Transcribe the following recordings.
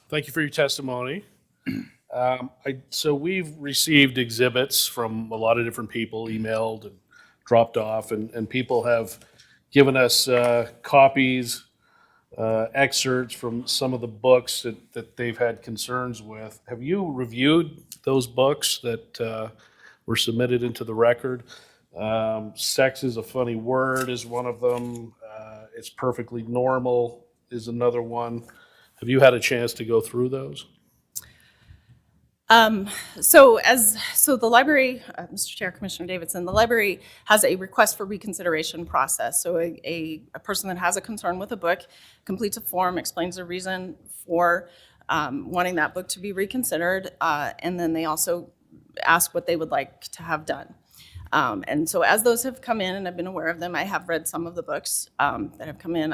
Thank you for your testimony. So we've received exhibits from a lot of different people, emailed and dropped off, and people have given us copies, excerpts from some of the books that they've had concerns with. Have you reviewed those books that were submitted into the record? Sex is a funny word is one of them. It's perfectly normal is another one. Have you had a chance to go through those? So the library, Mr. Chair, Commissioner Davidson, the library has a request for reconsideration process. So a person that has a concern with a book completes a form, explains the reason for wanting that book to be reconsidered, and then they also ask what they would like to have done. And so as those have come in, and I've been aware of them, I have read some of the books that have come in.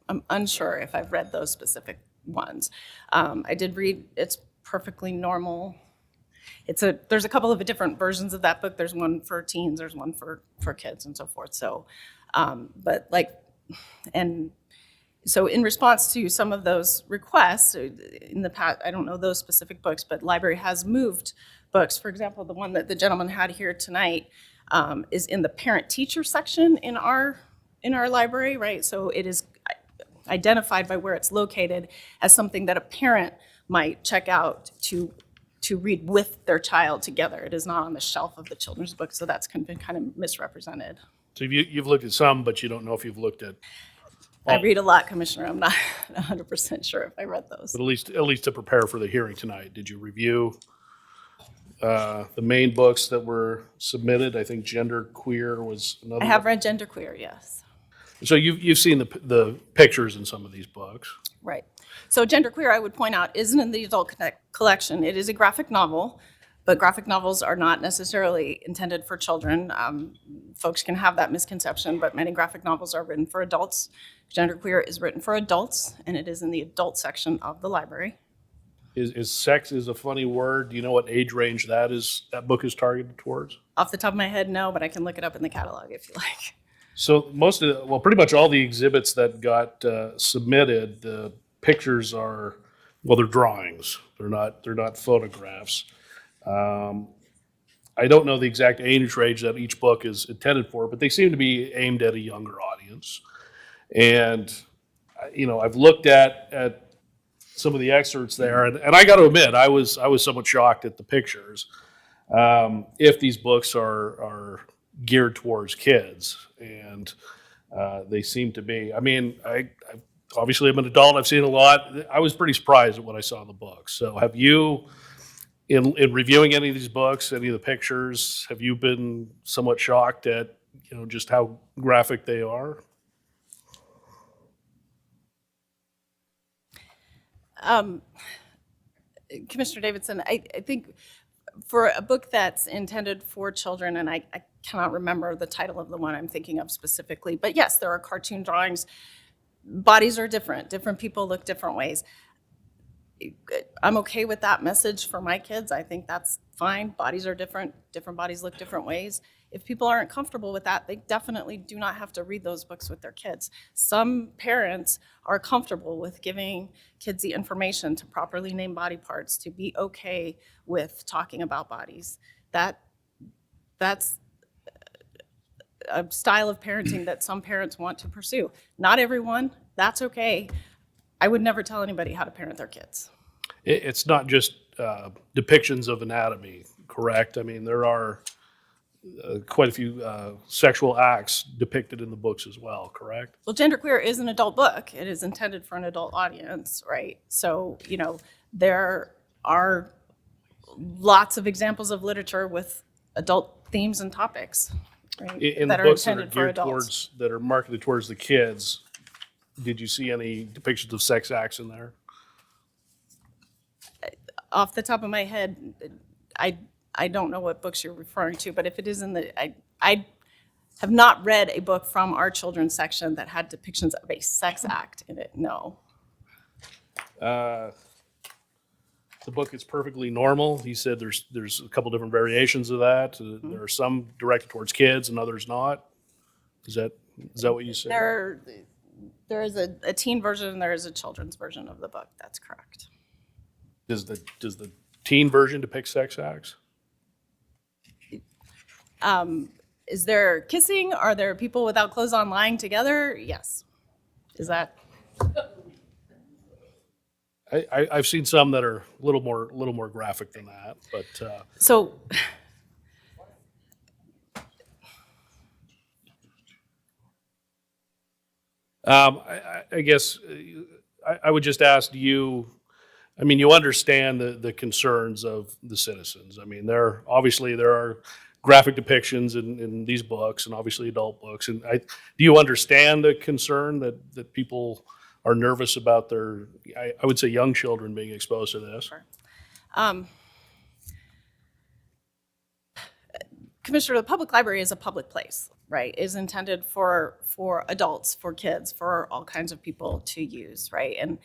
I'm unsure if I've read those specific ones. I did read It's Perfectly Normal. There's a couple of different versions of that book. There's one for teens, there's one for kids and so forth. So, so in response to some of those requests in the past, I don't know those specific books, but library has moved books. For example, the one that the gentleman had here tonight is in the parent-teacher section in our library, right? So it is identified by where it's located as something that a parent might check out to read with their child together. It is not on the shelf of the children's book, so that's been kind of misrepresented. So you've looked at some, but you don't know if you've looked at all. I read a lot, Commissioner. I'm not 100% sure if I read those. But at least to prepare for the hearing tonight, did you review the main books that were submitted? I think Gender Queer was another. I have read Gender Queer, yes. So you've seen the pictures in some of these books. Right. So Gender Queer, I would point out, isn't in the adult collection. It is a graphic novel, but graphic novels are not necessarily intended for children. Folks can have that misconception, but many graphic novels are written for adults. Gender Queer is written for adults, and it is in the adult section of the library. Is sex is a funny word? Do you know what age range that book is targeted towards? Off the top of my head, no, but I can look it up in the catalog if you like. So pretty much all the exhibits that got submitted, the pictures are, they're drawings. They're not photographs. I don't know the exact age range that each book is intended for, but they seem to be aimed at a younger audience. And I've looked at some of the excerpts there, and I got to admit, I was somewhat shocked at the pictures. If these books are geared towards kids, and they seem to be. I mean, I obviously I'm an adult. I've seen a lot. I was pretty surprised at what I saw in the books. So, have you, in reviewing any of these books, any of the pictures, have you been somewhat shocked at just how graphic they are? Commissioner Davidson, I think for a book that's intended for children, and I cannot remember the title of the one I'm thinking of specifically, but yes, there are cartoon drawings. Bodies are different. Different people look different ways. I'm okay with that message for my kids. I think that's fine. Bodies are different. Different bodies look different ways. If people aren't comfortable with that, they definitely do not have to read those books with their kids. Some parents are comfortable with giving kids the information to properly name body parts, to be okay with talking about bodies. That's a style of parenting that some parents want to pursue. Not everyone, that's okay. I would never tell anybody how to parent their kids. It's not just depictions of anatomy, correct? I mean, there are quite a few sexual acts depicted in the books as well, correct? Well, Gender Queer is an adult book. It is intended for an adult audience, right? So, there are lots of examples of literature with adult themes and topics, right? In the books that are geared towards, that are marketed towards the kids, did you see any depictions of sex acts in there? Off the top of my head, I don't know what books you're referring to, but if it is in the, I have not read a book from our children's section that had depictions of a sex act in it, no. The book It's Perfectly Normal. He said there's a couple different variations of that. There are some directed towards kids and others not. Is that what you said? There is a teen version and there is a children's version of the book. That's correct. Does the teen version depict sex acts? Is there kissing? Are there people without clothes on lying together? Yes. Is that? I've seen some that are a little more graphic than that, but So I guess I would just ask you. I mean, you understand the concerns of the citizens. I mean, there are graphic depictions in these books, and obviously adult books. And do you understand the concern that people are nervous about their, I would say, young children being exposed to this? Sure. Commissioner, the public library is a public place, right? Is intended for adults, for kids, for all kinds of people to use, right? And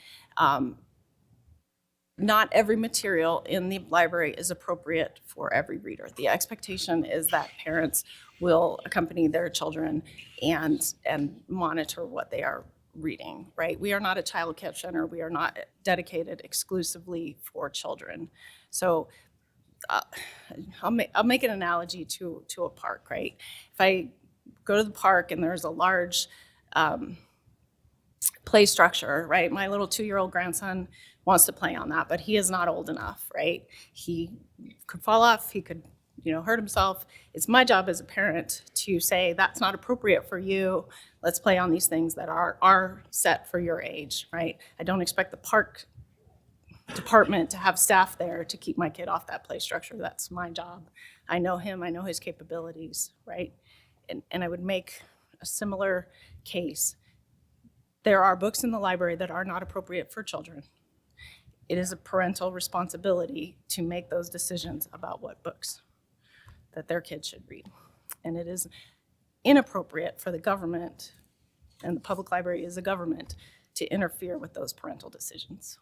not every material in the library is appropriate for every reader. The expectation is that parents will accompany their children and monitor what they are reading, right? We are not a child care center. We are not dedicated exclusively for children. So I'll make an analogy to a park, right? If I go to the park and there's a large play structure, right? My little 2-year-old grandson wants to play on that, but he is not old enough, right? He could fall off, he could, hurt himself. It's my job as a parent to say, that's not appropriate for you. Let's play on these things that are set for your age, right? I don't expect the park department to have staff there to keep my kid off that play structure. That's my job. I know him, I know his capabilities, right? And I would make a similar case. There are books in the library that are not appropriate for children. It is a parental responsibility to make those decisions about what books that their kids should read. And it is inappropriate for the government, and the public library is a government, to interfere with those parental decisions.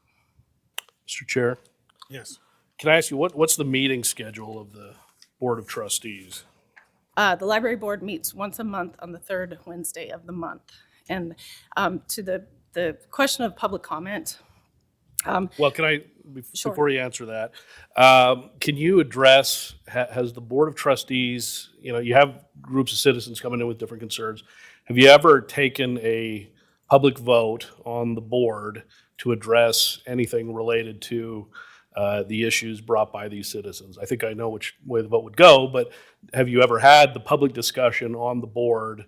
Mr. Chair, Yes. can I ask you, what's the meeting schedule of the Board of Trustees? The library board meets once a month on the third Wednesday of the month. And to the question of public comment. Well, can I, Sure. before you answer that, can you address, has the Board of Trustees, you have groups of citizens coming in with different concerns. Have you ever taken a public vote on the board to address anything related to the issues brought by these citizens? I think I know which way the vote would go, but have you ever had the public discussion on the board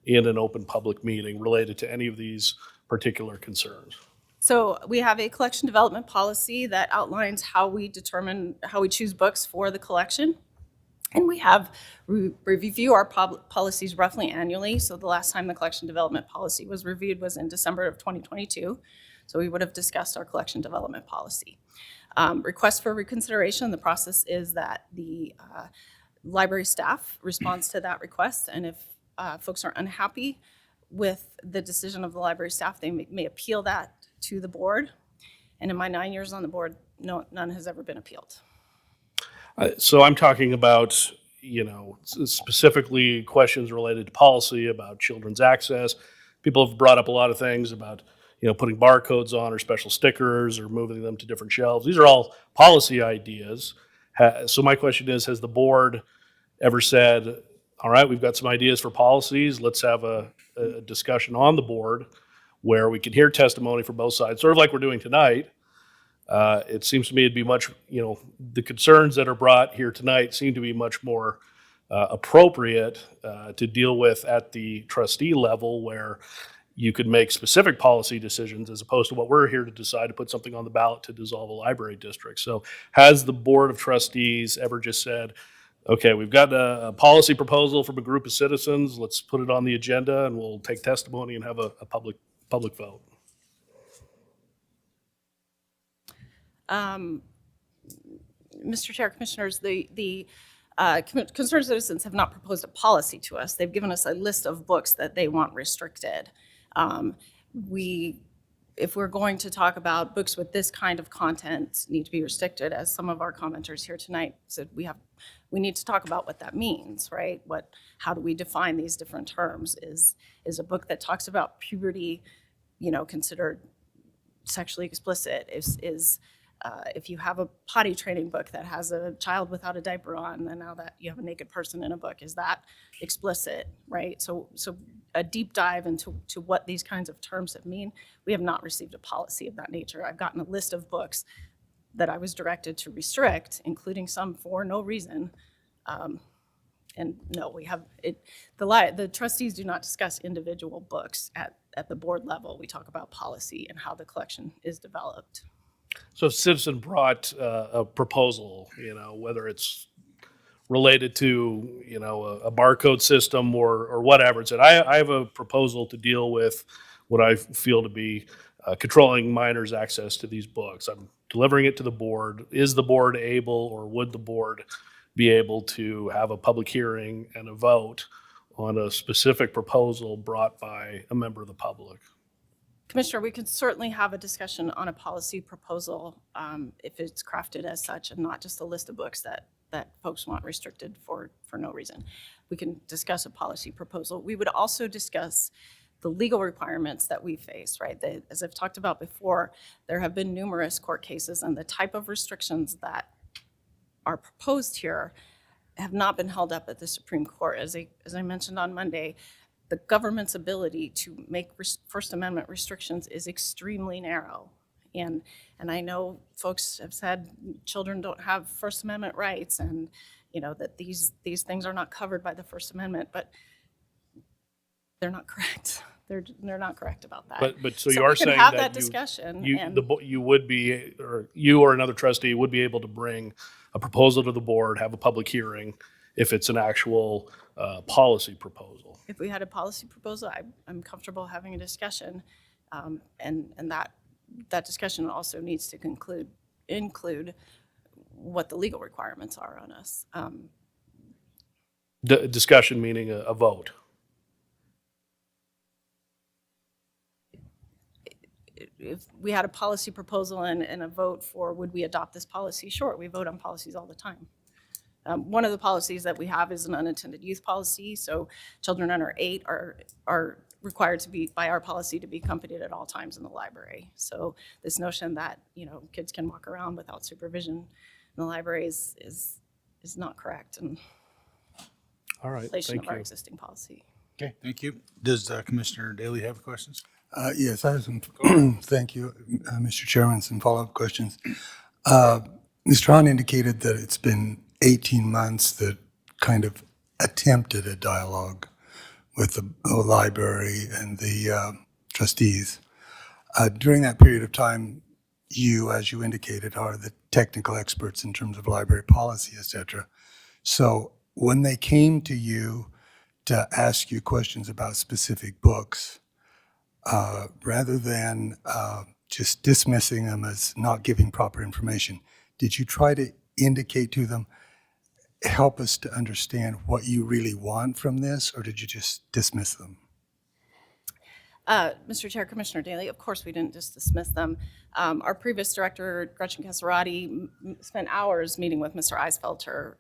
in an open public meeting related to any of these particular concerns? So we have a collection development policy that outlines how we choose books for the collection. And we review our policies roughly annually. So the last time the collection development policy was reviewed was in December of 2022. So we would have discussed our collection development policy. Request for reconsideration, the process is that the library staff responds to that request. And if folks are unhappy with the decision of the library staff, they may appeal that to the board. And in my 9 years on the board, none has ever been appealed. So I'm talking about, specifically questions related to policy about children's access. People have brought up a lot of things about, putting barcodes on or special stickers or moving them to different shelves. These are all policy ideas. So my question is, has the board ever said, all right, we've got some ideas for policies, let's have a discussion on the board where we can hear testimony from both sides, sort of like we're doing tonight. It seems to me it'd be much, the concerns that are brought here tonight seem to be much more appropriate to deal with at the trustee level, where you could make specific policy decisions as opposed to what we're here to decide, to put something on the ballot to dissolve a library district. So has the Board of Trustees ever just said, okay, we've got a policy proposal from a group of citizens, let's put it on the agenda and we'll take testimony and have a public vote? Mr. Chair, Commissioners, the concerned citizens have not proposed a policy to us. They've given us a list of books that they want restricted. If we're going to talk about books with this kind of content need to be restricted, as some of our commenters here tonight said, we need to talk about what that means, right? How do we define these different terms? Is a book that talks about puberty considered sexually explicit? If you have a potty training book that has a child without a diaper on, and now that you have a naked person in a book, is that explicit, right? So a deep dive into what these kinds of terms have mean. We have not received a policy of that nature. I've gotten a list of books that I was directed to restrict, including some for no reason. And no, we have it. The trustees do not discuss individual books at the board level. We talk about policy and how the collection is developed. So if a citizen brought a proposal, whether it's related to, a barcode system or whatever, and said, I have a proposal to deal with what I feel to be controlling minors' access to these books. I'm delivering it to the board. Is the board able, or would the board be able to have a public hearing and a vote on a specific proposal brought by a member of the public? Commissioner, we could certainly have a discussion on a policy proposal if it's crafted as such and not just a list of books that folks want restricted for no reason. We can discuss a policy proposal. We would also discuss the legal requirements that we face, right? As I've talked about before, there have been numerous court cases, and the type of restrictions that are proposed here have not been held up at the Supreme Court. As I mentioned on Monday, the government's ability to make First Amendment restrictions is extremely narrow. And I know folks have said children don't have First Amendment rights, and that these things are not covered by the First Amendment, but they're not correct. They're not correct about that. But so you are we can saying have that discussion. you would be, or you or another trustee would be able to bring a proposal to the board, have a public hearing if it's an actual policy proposal. If we had a policy proposal, I'm comfortable having a discussion, and that discussion also needs to include what the legal requirements are on us. Discussion meaning a vote. If we had a policy proposal and a vote for would we adopt this policy, sure, we vote on policies all the time. One of the policies that we have is an unintended youth policy, so children under 8 are required to be, by our policy, to be accompanied at all times in the library. So this notion that kids can walk around without supervision in the library is not correct, and All right, violation thank of our you. existing policy. Okay, thank you. Does Commissioner Daly have questions? Yes, I have some, thank you, Mr. Chairman, some follow-up questions. Mr. Hahn indicated that it's been 18 months that kind of attempted a dialogue with the library and the trustees. During that period of time, you, as you indicated, are the technical experts in terms of library policy, et cetera. So when they came to you to ask you questions about specific books, rather than just dismissing them as not giving proper information, did you try to indicate to them, help us to understand what you really want from this, or did you just dismiss them? Mr. Chair, Commissioner Daly, of course we didn't just dismiss them. Our previous director, Gretchen Casarati, spent hours meeting with Mr. Eisfelter.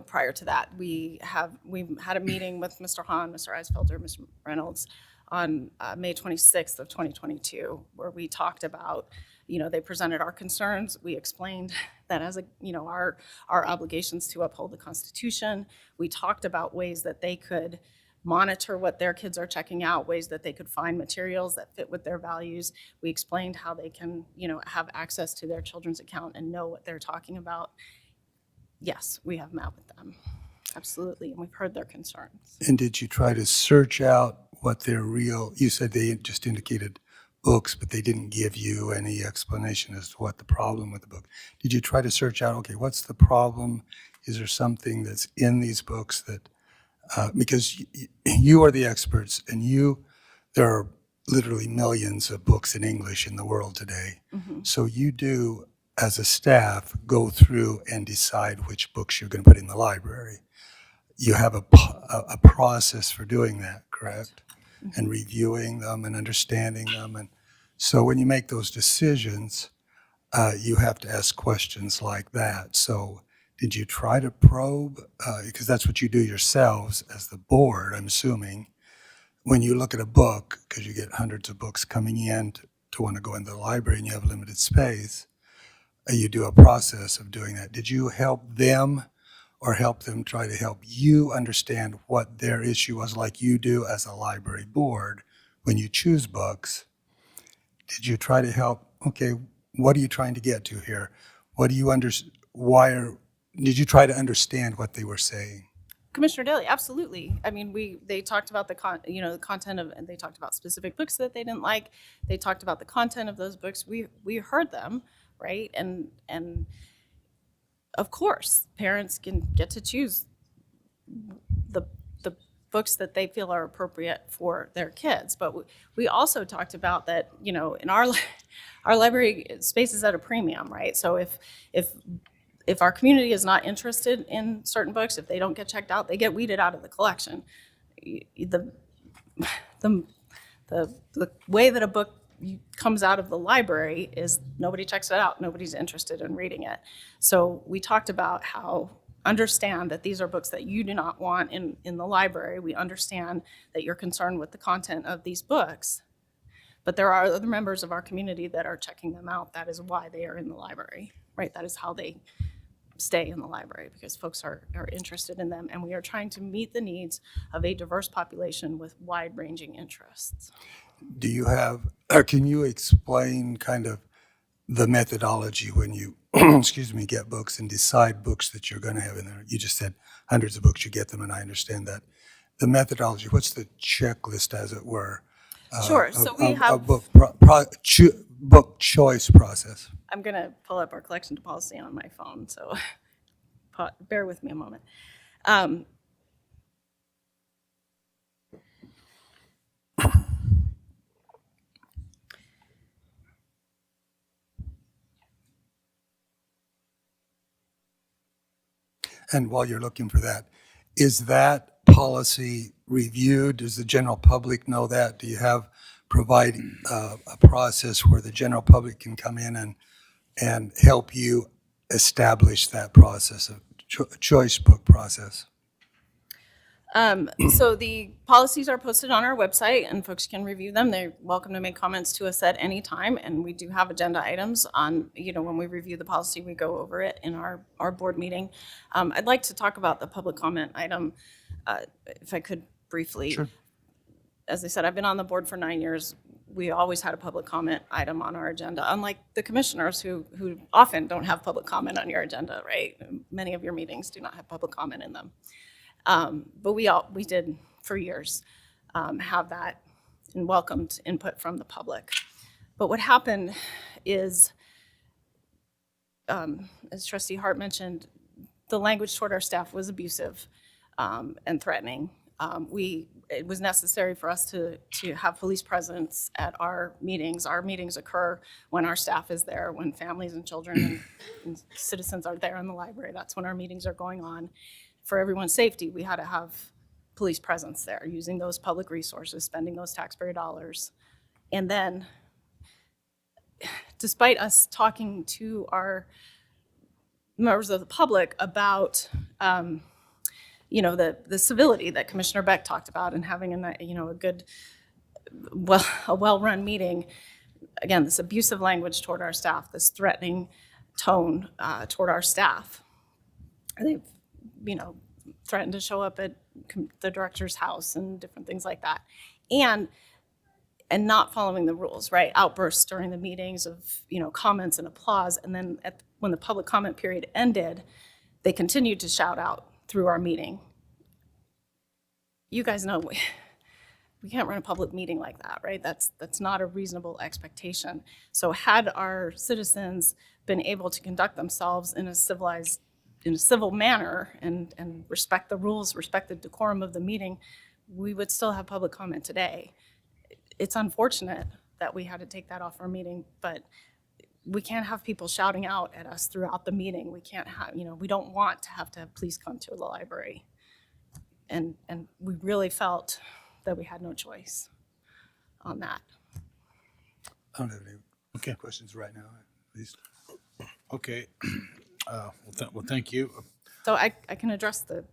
Prior to that, we had a meeting with Mr. Hahn, Mr. Eisfelter, Mr. Reynolds on May 26th of 2022, where we talked about, they presented our concerns. We explained that as our obligations to uphold the Constitution. We talked about ways that they could monitor what their kids are checking out, ways that they could find materials that fit with their values. We explained how they can, have access to their children's account and know what they're talking about. Yes, we have met with them, absolutely, and we've heard their concerns. And did you try to search out what their real, you said they just indicated books, but they didn't give you any explanation as to what the problem with the book. Did you try to search out, okay, what's the problem? Is there something that's in these books that, because you are the experts, and there are literally millions of books in English in the world today. Mm-hmm. So you do, as a staff, go through and decide which books you're going to put in the library. You have a process for doing that, correct? Mm-hmm. And reviewing them and understanding them. And so when you make those decisions, you have to ask questions like that. So did you try to probe, because that's what you do yourselves as the board, I'm assuming, when you look at a book, because you get hundreds of books coming in to want to go into the library and you have limited space, you do a process of doing that. Did you help them or help them try to help you understand what their issue was, like you do as a library board when you choose books? Did you try to help, okay, what are you trying to get to here? What do you did you try to understand what they were saying? Commissioner Daly, absolutely. I mean, they talked about the content of, and they talked about specific books that they didn't like. They talked about the content of those books. We heard them, right? And of course, parents can get to choose the books that they feel are appropriate for their kids. But we also talked about that, in our library space is at a premium, right? So if our community is not interested in certain books, if they don't get checked out, they get weeded out of the collection. The way that a book comes out of the library is nobody checks it out, nobody's interested in reading it. So we talked about how understand that these are books that you do not want in the library. We understand that you're concerned with the content of these books, but there are other members of our community that are checking them out. That is why they are in the library, right? That is how they stay in the library, because folks are interested in them, and we are trying to meet the needs of a diverse population with wide-ranging interests. Do you have, or can you explain kind of the methodology when you, excuse me, get books and decide books that you're going to have in there? You just said hundreds of books, you get them, and I understand that. The methodology, what's the checklist, as it were? Sure. So we have. A book, book choice process. I'm going to pull up our collection policy on my phone, so bear with me a moment. And while you're looking for that, is that policy reviewed? Does the general public know that? Do you provide a process where the general public can come in and help you establish that process of choice book process? So the policies are posted on our website and folks can review them. They're welcome to make comments to us at any time. And we do have agenda items on, when we review the policy, we go over it in our board meeting. I'd like to talk about the public comment item, if I could briefly. Sure. As I said, I've been on the board for 9 years. We always had a public comment item on our agenda, unlike the commissioners who often don't have public comment on your agenda, right? Many of your meetings do not have public comment in them. But we did for years have that and welcomed input from the public. But what happened is, as Trustee Hart mentioned, the language toward our staff was abusive and threatening. It was necessary for us to have police presence at our meetings. Our meetings occur when our staff is there, when families and children and citizens are there in the library. That's when our meetings are going on. For everyone's safety, we had to have police presence there, using those public resources, spending those taxpayer dollars. And then, despite us talking to our members of the public about the civility that Commissioner Beck talked about and having a good, a well-run meeting, again, this abusive language toward our staff, this threatening tone toward our staff. They've threatened to show up at the director's house and different things like that. And not following the rules, right? Outbursts during the meetings of, comments and applause. And then when the public comment period ended, they continued to shout out through our meeting. You guys know we can't run a public meeting like that, right? That's not a reasonable expectation. So had our citizens been able to conduct themselves in a civil manner and respect the rules, respect the decorum of the meeting, we would still have public comment today. It's unfortunate that we had to take that off our meeting, but we can't have people shouting out at us throughout the meeting. We can't have, we don't want to have police come to the library. And we really felt that we had no choice on that. I don't have any questions right now, at least. Okay. Well, thank you. So I can address the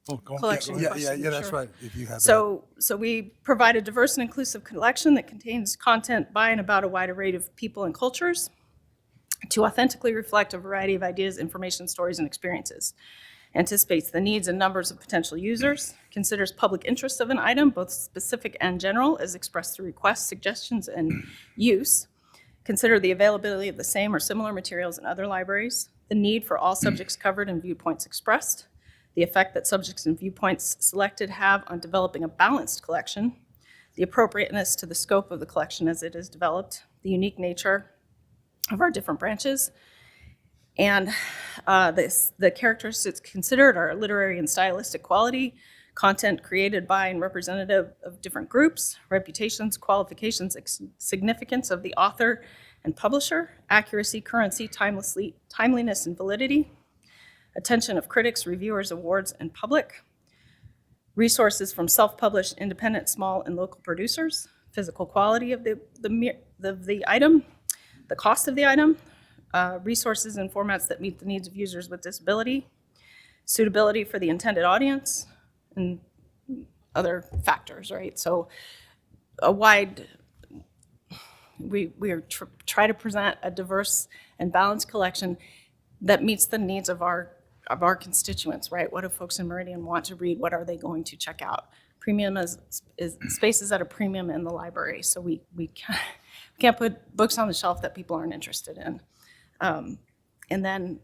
Oh, go on. collection Yeah, question. that's Sure. right, if you have that. So we provide a diverse and inclusive collection that contains content by and about a wide array of people and cultures to authentically reflect a variety of ideas, information, stories, and experiences. Anticipates the needs and numbers of potential users, considers public interest of an item, both specific and general, as expressed through requests, suggestions, and use. Consider the availability of the same or similar materials in other libraries, the need for all subjects covered and viewpoints expressed, the effect that subjects and viewpoints selected have on developing a balanced collection, the appropriateness to the scope of the collection as it is developed, the unique nature of our different branches, and the characteristics considered are literary and stylistic quality, content created by and representative of different groups, reputations, qualifications, significance of the author and publisher, accuracy, currency, timeliness, and validity, attention of critics, reviewers, awards, and public, resources from self-published, independent, small, and local producers, physical quality of the item, the cost of the item, resources and formats that meet the needs of users with disability, suitability for the intended audience, and other factors, right? So a wide, we are try to present a diverse and balanced collection that meets the needs of our constituents, right? What do folks in Meridian want to read? What are they going to check out? Premium is space is at a premium in the library, so we can't put books on the shelf that people aren't interested in. And then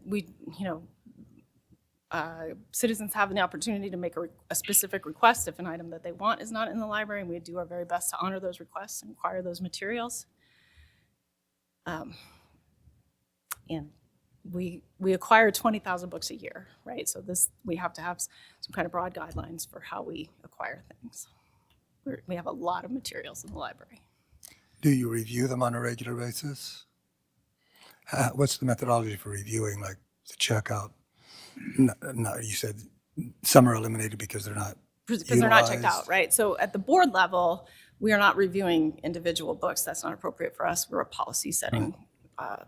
citizens have the opportunity to make a specific request if an item that they want is not in the library, and we do our very best to honor those requests and acquire those materials. And we acquire 20,000 books a year, right? So we have to have some kind of broad guidelines for how we acquire things. We have a lot of materials in the library. Do you review them on a regular basis? What's the methodology for reviewing, like the checkout? No, you said some are eliminated because they're not Because they're not checked utilized. out, right? So at the board level, we are not reviewing individual books. That's not appropriate for us. We're a policy setting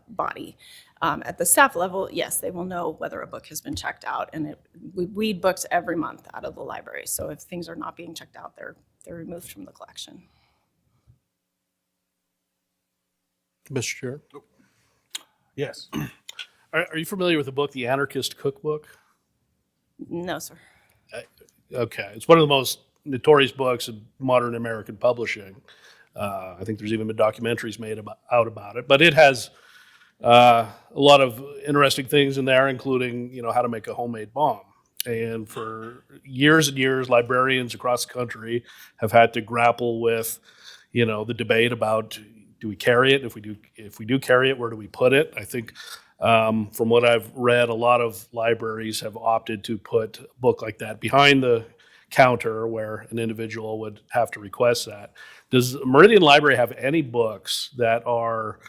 body. At the staff level, yes, they will know whether a book has been checked out, and we weed books every month out of the library. So if things are not being checked out, they're removed from the collection. Mr. Chair, Yes. are you familiar with the book, The Anarchist Cookbook? No, sir. Okay, it's one of the most notorious books in modern American publishing. I think there's even been documentaries made out about it, but it has a lot of interesting things in there, including how to make a homemade bomb. And for years and years, librarians across the country have had to grapple with the debate about, do we carry it? If we do carry it, where do we put it? I think from what I've read, a lot of libraries have opted to put a book like that behind the counter where an individual would have to request that. Does Meridian Library have any books that are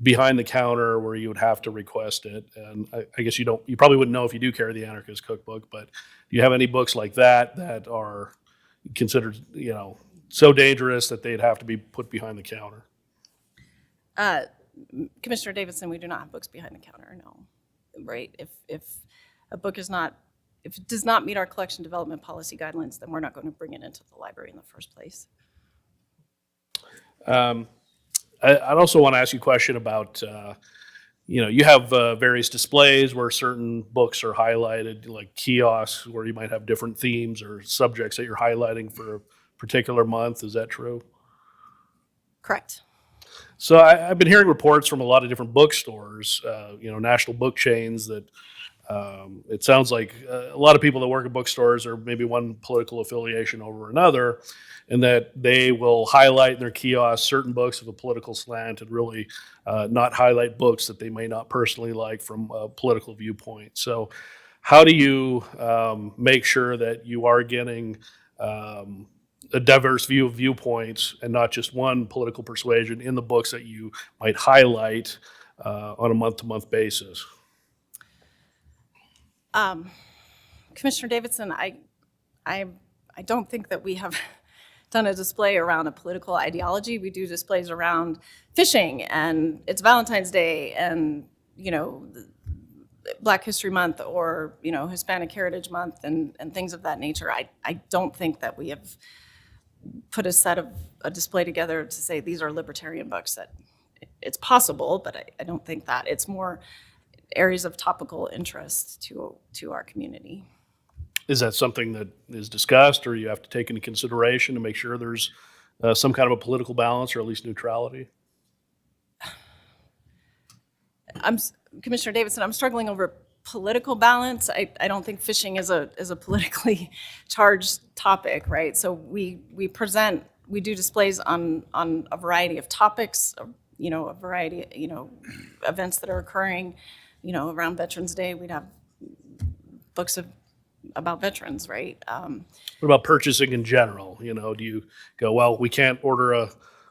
behind the counter where you would have to request it? And I guess you probably wouldn't know if you do carry the Anarchist Cookbook, but do you have any books like that are considered, so dangerous that they'd have to be put behind the counter? Commissioner Davidson, we do not have books behind the counter, no. Right? If a book if it does not meet our collection development policy guidelines, then we're not going to bring it into the library in the first place. I'd also want to ask you a question about, you have various displays where certain books are highlighted, like kiosks where you might have different themes or subjects that you're highlighting for a particular month. Is that true? Correct. So I've been hearing reports from a lot of different bookstores, national book chains, that it sounds like a lot of people that work at bookstores are maybe one political affiliation over another, and that they will highlight in their kiosks certain books of a political slant and really not highlight books that they may not personally like from a political viewpoint. So how do you make sure that you are getting a diverse view of viewpoints and not just one political persuasion in the books that you might highlight on a month-to-month basis? Commissioner Davidson, I don't think that we have done a display around a political ideology. We do displays around fishing, and it's Valentine's Day, and Black History Month or, Hispanic Heritage Month and things of that nature. I don't think that we have put a display together to say these are libertarian books. That it's possible, but I don't think that. It's more areas of topical interest to our community. Is that something that is discussed, or you have to take into consideration to make sure there's some kind of a political balance, or at least neutrality? Commissioner Davidson, I'm struggling over political balance. I don't think fishing is a politically charged topic, right? So we do displays on a variety of topics, a variety, events that are occurring, around Veterans Day. We'd have books about veterans, right? What about purchasing in general? Do you go, well, we can't order a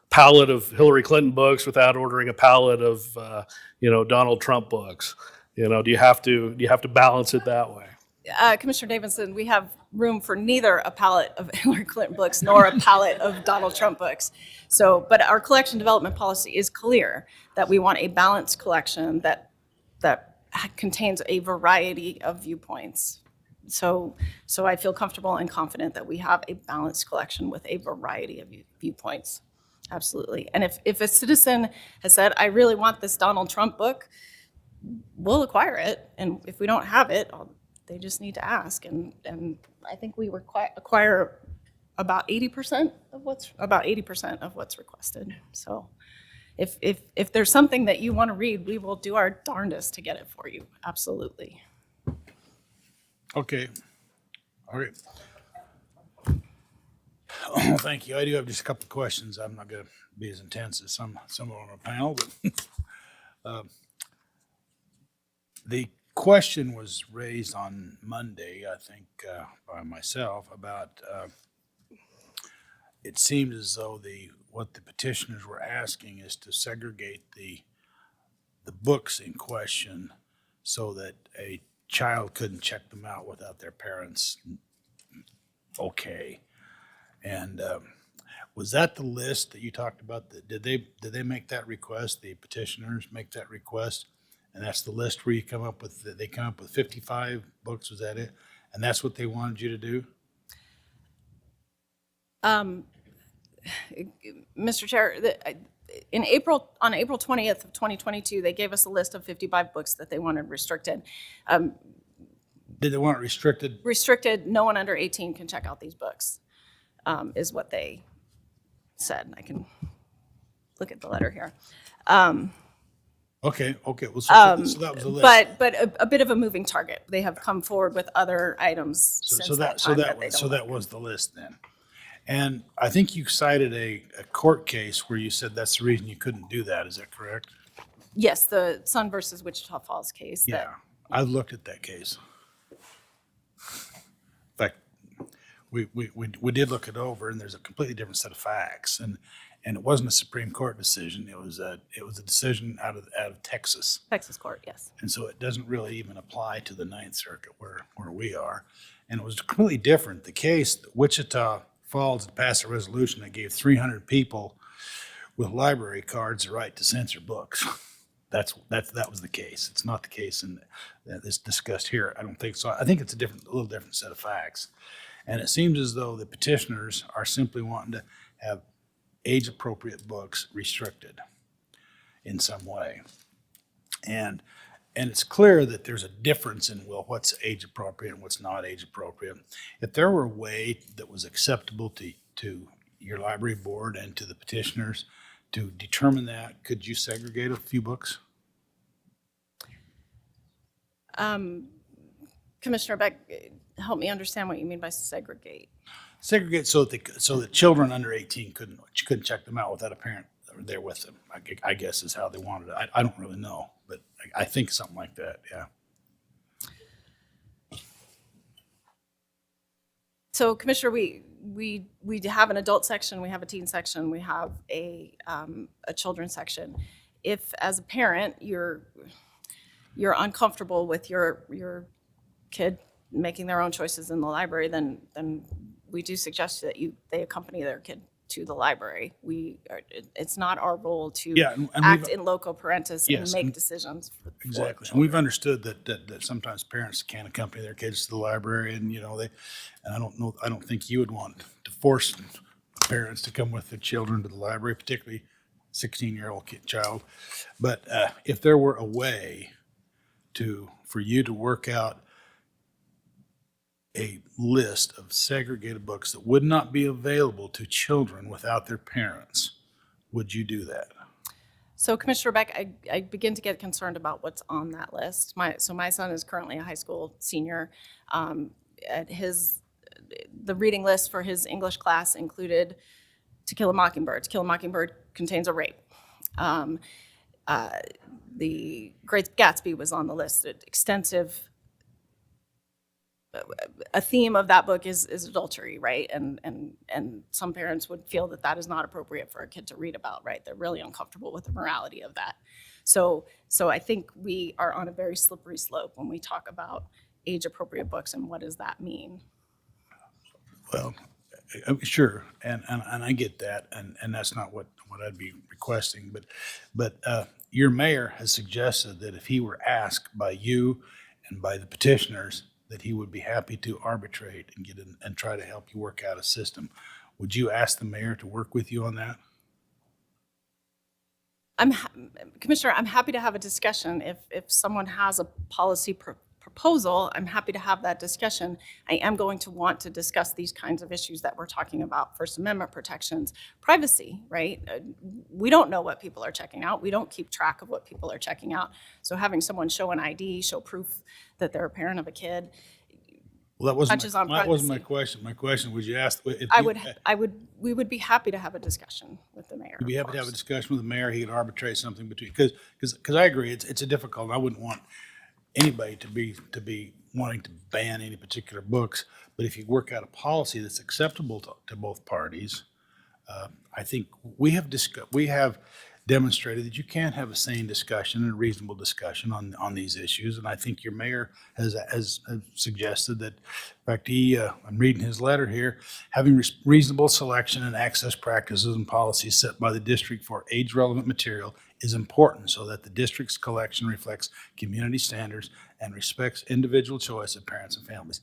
pallet of Hillary Clinton books without ordering a pallet of Donald Trump books? Do you have to balance it that way? Commissioner Davidson, we have room for neither a pallet of Hillary Clinton books nor a pallet of Donald Trump books. So, but our collection development policy is clear that we want a balanced collection that contains a variety of viewpoints. So I feel comfortable and confident that we have a balanced collection with a variety of viewpoints. Absolutely. And if a citizen has said, I really want this Donald Trump book, we'll acquire it. And if we don't have it, they just need to ask. And I think we acquire about 80% of what's requested. So if there's something that you want to read, we will do our darndest to get it for you. Absolutely. Okay. All right. Thank you. I do have just a couple of questions. I'm not going to be as intense as some on our panel, but the question was raised on Monday, I think, by myself about it seemed as though what the petitioners were asking is to segregate the books in question so that a child couldn't check them out without their parents okay. And was that the list that you talked about? Did they make that request? The petitioners make that request, and that's the list where you come up with. They come up with 55 books. Was that it? And that's what they wanted you to do? Mr. Chair, on April 20th of 2022, they gave us a list of 55 books that they wanted restricted. Did they want it restricted? Restricted, no one under 18 can check out these books, is what they said. I can look at the letter here. Okay. Well, so that was the list. But a bit of a moving target. They have come forward with other items since that time that was the list then. And I think you cited a court case where you said that's the reason you couldn't do that. Is that correct? Yes, the Sun versus Wichita Falls case. Yeah, I've looked at that case. In fact, we did look it over, and there's a completely different set of facts, and it wasn't a Supreme Court decision. It was a decision out of Texas. Texas court, yes. And so it doesn't really even apply to the Ninth Circuit where we are. And it was completely different. The case, Wichita Falls had passed a resolution that gave 300 people with library cards the right to censor books. That was the case. It's not the case that's discussed here. I don't think so. I think it's a little different set of facts. And it seems as though the petitioners are simply wanting to have age-appropriate books restricted in some way. And it's clear that there's a difference in, well, what's age-appropriate and what's not age-appropriate. If there were a way that was acceptable to your library board and to the petitioners to determine that, could you segregate a few books? Commissioner Beck, help me understand what you mean by segregate. Segregate so that children under 18 couldn't check them out without a parent there with them, I guess is how they wanted it. I don't really know, but I think something like that, yeah. So, Commissioner, we have an adult section, we have a teen section, we have a children's section. If, as a parent, you're uncomfortable with your kid making their own choices in the library, then we do suggest that they accompany their kid to the library. It's not our role to Yeah, and act we've- in loco parentis Yes, and make and- decisions for Exactly. And children. we've understood that sometimes parents can't accompany their kids to the library and, and I don't think you would want to force parents to come with their children to the library, particularly 16-year-old child. But if there were a way for you to work out a list of segregated books that would not be available to children without their parents, would you do that? So Commissioner Beck, I begin to get concerned about what's on that list. My son is currently a high school senior. The reading list for his English class included To Kill a Mockingbird. To Kill a Mockingbird contains a rape. The Great Gatsby was on the list. A theme of that book is adultery, right? And some parents would feel that is not appropriate for a kid to read about, right? They're really uncomfortable with the morality of that. So I think we are on a very slippery slope when we talk about age-appropriate books and what does that mean? Well, sure, and I get that, and that's not what I'd be requesting, but your mayor has suggested that if he were asked by you and by the petitioners, that he would be happy to arbitrate and get in and try to help you work out a system. Would you ask the mayor to work with you on that? Commissioner, I'm happy to have a discussion. If someone has a policy proposal, I'm happy to have that discussion. I am going to want to discuss these kinds of issues that we're talking about, First Amendment protections, privacy, right? We don't know what people are checking out. We don't keep track of what people are checking out. So having someone show an ID, show proof that they're a parent of a kid, Well, touches on that wasn't my privacy. question. My question was, you asked, if we would be happy to have a discussion with the mayor. you'd be of happy to have a course. discussion with the mayor, he could arbitrate something between, because I agree, it's a difficult, I wouldn't want anybody to be wanting to ban any particular books, but if you work out a policy that's acceptable to both parties, I think we have demonstrated that you can have a sane discussion and a reasonable discussion on these issues, and I think your mayor has suggested that, in fact, I'm reading his letter here, having reasonable selection and access practices and policies set by the district for age-relevant material is important so that the district's collection reflects community standards and respects individual choice of parents and families.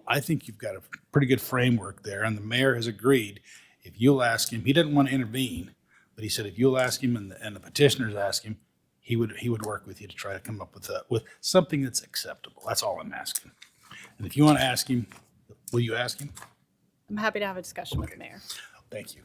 I think you've got a pretty good framework there, and the mayor has agreed. If you'll ask him, he didn't want to intervene, but he said if you'll ask him and the petitioners ask him, he would work with you to try to come up with something that's acceptable. That's all I'm asking. And if you want to ask him, will you ask him? I'm happy to have a discussion with the mayor. Thank you.